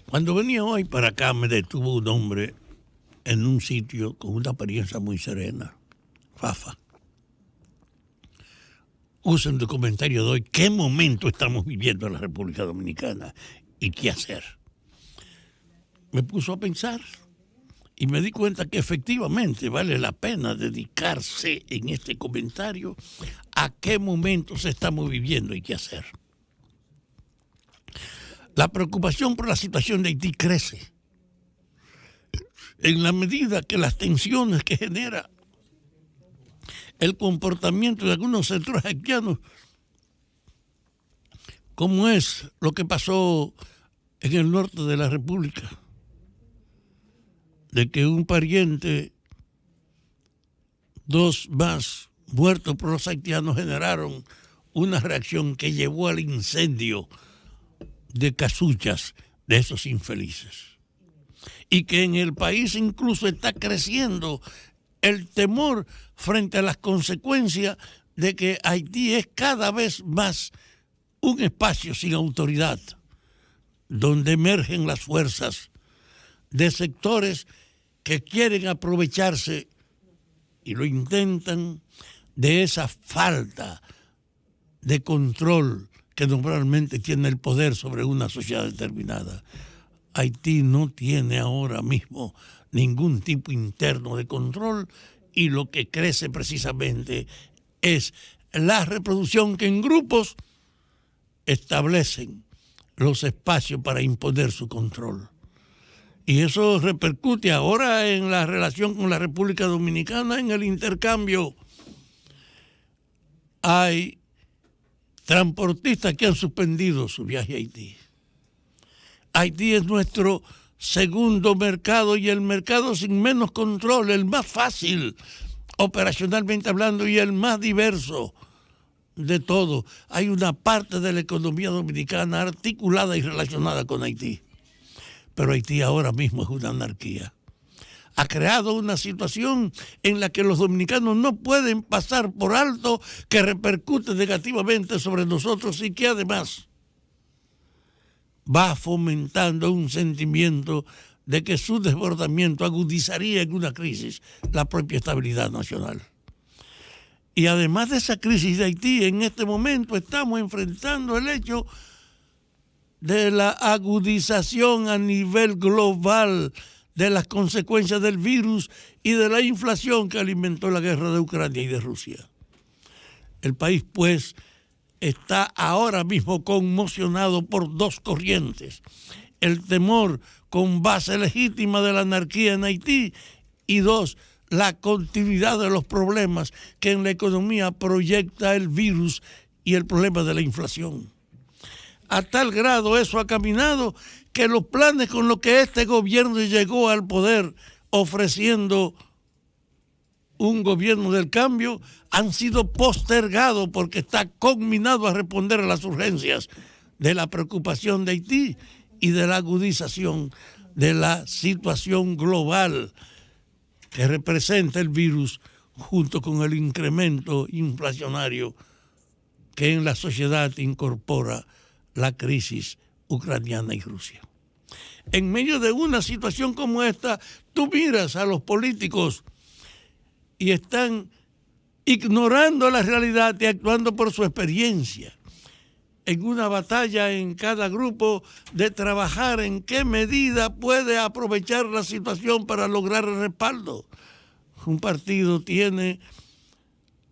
Cuando venía hoy para acá me detuvo un hombre en un sitio con una apariencia muy serena. Fafa. Usa en tu comentario de hoy qué momento estamos viviendo en la República Dominicana y qué hacer. Me puso a pensar y me di cuenta que efectivamente vale la pena dedicarse en este comentario a qué momentos estamos viviendo y qué hacer. La preocupación por la situación de Haití crece en la medida que las tensiones que genera el comportamiento de algunos centros haitianos, como es lo que pasó en el norte de la República, de que un pariente, dos más muertos por los haitianos, generaron una reacción que llevó al incendio de casuchas de esos infelices. Y que en el país incluso está creciendo el temor frente a las consecuencias de que Haití es cada vez más un espacio sin autoridad, donde emergen las fuerzas de sectores que quieren aprovecharse, y lo intentan, de esa falta de control que normalmente tiene el poder sobre una sociedad determinada. Haití no tiene ahora mismo ningún tipo interno de control y lo que crece precisamente es la reproducción que en grupos establecen los espacios para imponer su control. Y eso repercute ahora en la relación con la República Dominicana, en el intercambio. Hay transportistas que han suspendido su viaje a Haití. Haití es nuestro segundo mercado y el mercado sin menos control, el más fácil operacionalmente hablando y el más diverso de todo. Hay una parte de la economía dominicana articulada y relacionada con Haití. Pero Haití ahora mismo es una anarquía. Ha creado una situación en la que los dominicanos no pueden pasar por alto, que repercute negativamente sobre nosotros y que además va fomentando un sentimiento de que su desbordamiento agudizaría en una crisis la propia estabilidad nacional. Y además de esa crisis de Haití, en este momento estamos enfrentando el hecho de la agudización a nivel global de las consecuencias del virus y de la inflación que alimentó la guerra de Ucrania y de Rusia. El país, pues, está ahora mismo conmocionado por dos corrientes: el temor con base legítima de la anarquía en Haití y dos, la continuidad de los problemas que en la economía proyecta el virus y el problema de la inflación. A tal grado eso ha caminado que los planes con los que este gobierno llegó al poder ofreciendo un gobierno del cambio han sido postergados porque está conminado a responder a las urgencias de la preocupación de Haití y de la agudización de la situación global que representa el virus junto con el incremento inflacionario que en la sociedad incorpora la crisis ucraniana y Rusia. En medio de una situación como esta, tú miras a los políticos y están ignorando la realidad y actuando por su experiencia, en una batalla en cada grupo de trabajar en qué medida puede aprovechar la situación para lograr el respaldo. Un partido tiene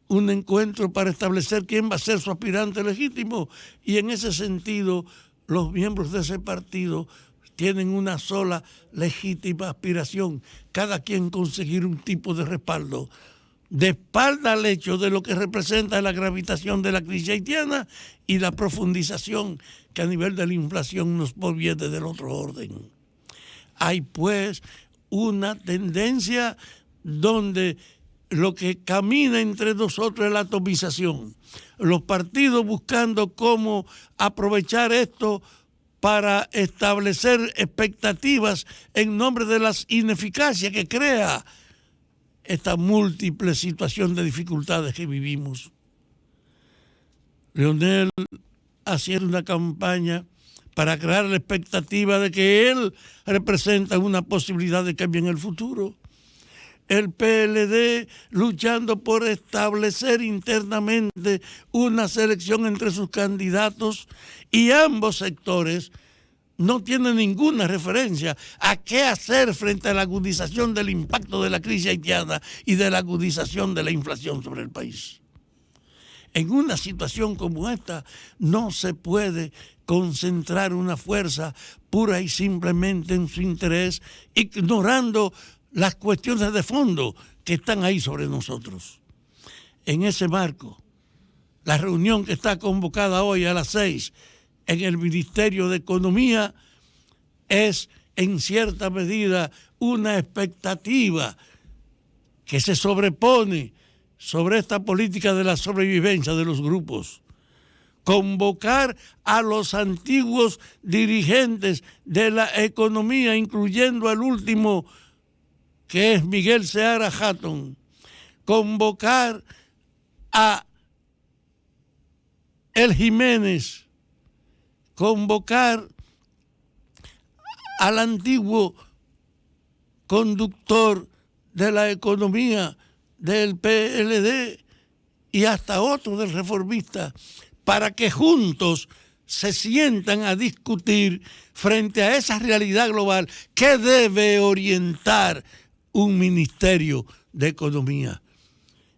un encuentro para establecer quién va a ser su aspirante legítimo y en ese sentido los miembros de ese partido tienen una sola legítima aspiración, cada quien conseguir un tipo de respaldo, de espalda al hecho de lo que representa la gravitación de la crisis haitiana y la profundización que a nivel de la inflación nos proviene del otro orden. Hay pues una tendencia donde lo que camina entre nosotros es la atomización. Los partidos buscando cómo aprovechar esto para establecer expectativas en nombre de las ineficacias que crea esta múltiple situación de dificultades que vivimos. Leonel haciendo una campaña para crear la expectativa de que él representa una posibilidad de cambio en el futuro. El PLD luchando por establecer internamente una selección entre sus candidatos, y ambos sectores no tienen ninguna referencia a qué hacer frente a la agudización del impacto de la crisis haitiana y de la agudización de la inflación sobre el país. En una situación como esta no se puede concentrar una fuerza pura y simplemente en su interés, ignorando las cuestiones de fondo que están ahí sobre nosotros. En ese marco, la reunión que está convocada hoy a las 6 en el Ministerio de Economía es en cierta medida una expectativa que se sobrepone sobre esta política de la sobrevivencia de los grupos. Convocar a los antiguos dirigentes de la economía, incluyendo al último, que es Miguel Seara Hatton, convocar a El Jiménez, convocar al antiguo conductor de la economía del PLD y hasta otro del Reformista, para que juntos se sientan a discutir frente a esa realidad global que debe orientar un ministerio de economía.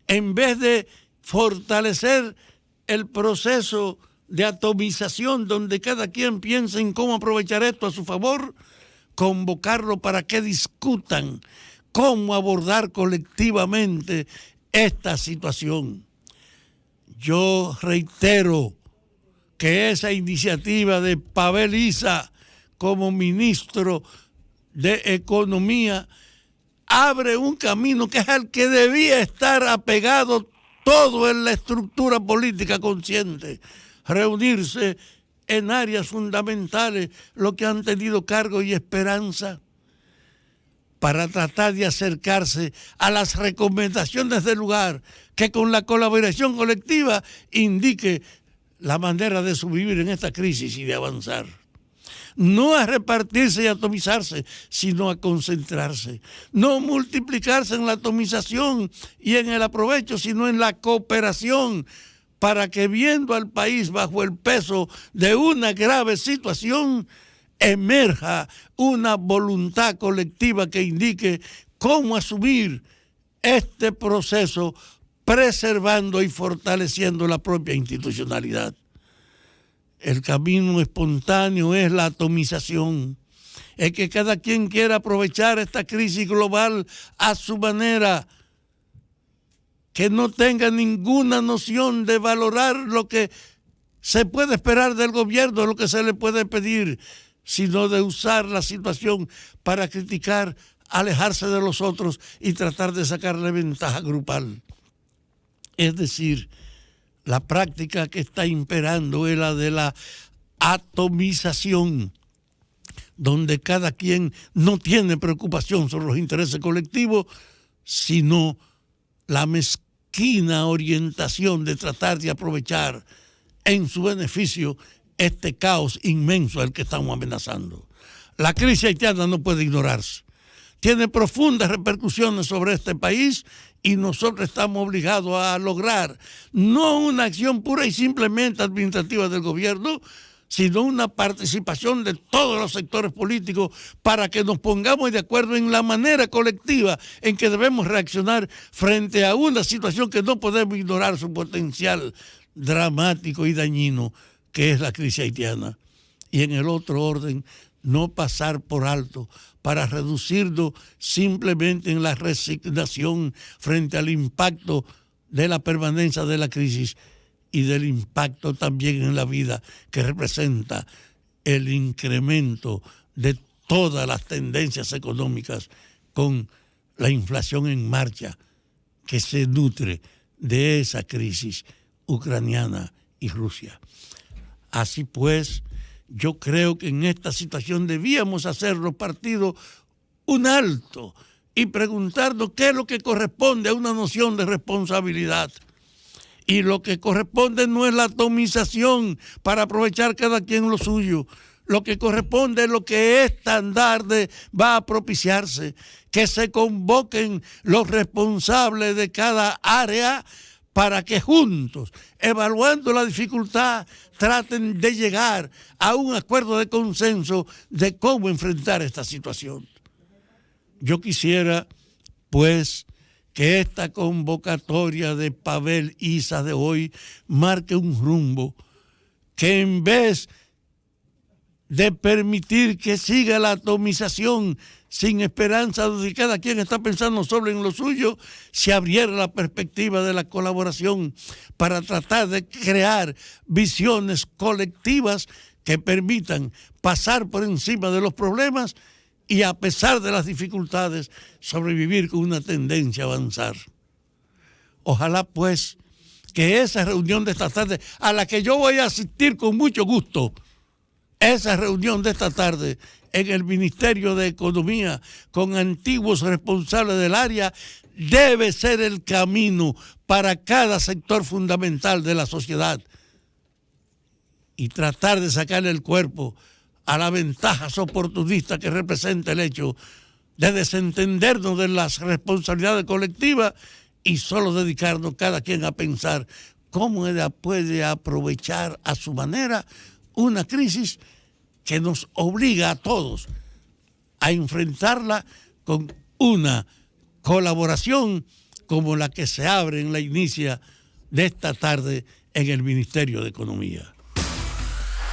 En vez de fortalecer el proceso de atomización donde cada quien piensa en cómo aprovechar esto a su favor, convocarlo para que discutan cómo abordar colectivamente esta situación. Yo reitero que esa iniciativa de Pavel Issa como ministro de Economía abre un camino que es al que debía estar apegado todo en la estructura política consciente, reunirse en áreas fundamentales, lo que han tenido cargo y esperanza, para tratar de acercarse a las recomendaciones del lugar, que con la colaboración colectiva indique la manera de sobrevivir en esta crisis y de avanzar. No a repartirse y atomizarse, sino a concentrarse. No multiplicarse en la atomización y en el aprovecho, sino en la cooperación, para que, viendo al país bajo el peso de una grave situación, emerja una voluntad colectiva que indique cómo asumir este proceso, preservando y fortaleciendo la propia institucionalidad. El camino espontáneo es la atomización, es que cada quien quiera aprovechar esta crisis global a su manera, que no tenga ninguna noción de valorar lo que se puede esperar del gobierno, lo que se le puede pedir, sino de usar la situación para criticar, alejarse de los otros y tratar de sacarle ventaja grupal. Es decir, la práctica que está imperando es la de la atomización, donde cada quien no tiene preocupación sobre los intereses colectivos, sino la mezquina orientación de tratar de aprovechar en su beneficio este caos inmenso al que estamos amenazando. La crisis haitiana no puede ignorarse. Tiene profundas repercusiones sobre este país y nosotros estamos obligados a lograr no una acción pura y simplemente administrativa del gobierno, sino una participación de todos los sectores políticos para que nos pongamos de acuerdo en la manera colectiva en que debemos reaccionar frente a una situación que no podemos ignorar su potencial dramático y dañino, que es la crisis haitiana. Y en el otro orden, no pasar por alto para reducirlo simplemente en la resignación frente al impacto de la permanencia de la crisis y del impacto también en la vida que representa el incremento de todas las tendencias económicas con la inflación en marcha que se nutre de esa crisis ucraniana y Rusia. Así pues, yo creo que en esta situación debíamos hacer los partidos un alto y preguntarnos qué es lo que corresponde a una noción de responsabilidad. Y lo que corresponde no es la atomización para aprovechar cada quien lo suyo. Lo que corresponde es lo que esta tarde va a propiciarse, que se convoquen los responsables de cada área para que juntos, evaluando la dificultad, traten de llegar a un acuerdo de consenso de cómo enfrentar esta situación. Yo quisiera, pues, que esta convocatoria de Pavel Isa de hoy marque un rumbo, que en vez de permitir que siga la atomización sin esperanza de que cada quien está pensando solo en lo suyo, se abriera la perspectiva de la colaboración para tratar de crear visiones colectivas que permitan pasar por encima de los problemas y, a pesar de las dificultades, sobrevivir con una tendencia a avanzar. Ojalá, pues, que esa reunión de esta tarde, a la que yo voy a asistir con mucho gusto, esa reunión de esta tarde en el Ministerio de Economía con antiguos responsables del área, debe ser el camino para cada sector fundamental de la sociedad y tratar de sacarle el cuerpo a las ventajas oportunistas que representa el hecho de desentendernos de las responsabilidades colectivas y solo dedicarnos cada quien a pensar cómo ella puede aprovechar a su manera una crisis que nos obliga a todos a enfrentarla con una colaboración como la que se abre en la inicia de esta tarde en el Ministerio de Economía.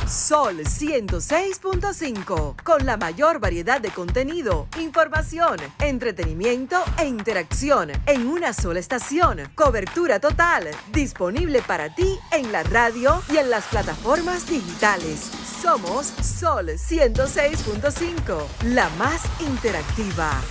Sol 106.5, con la mayor variedad de contenido, información, entretenimiento e interacción en una sola estación. Cobertura total, disponible para ti en la radio y en las plataformas digitales. Somos Sol 106.5, la más interactiva.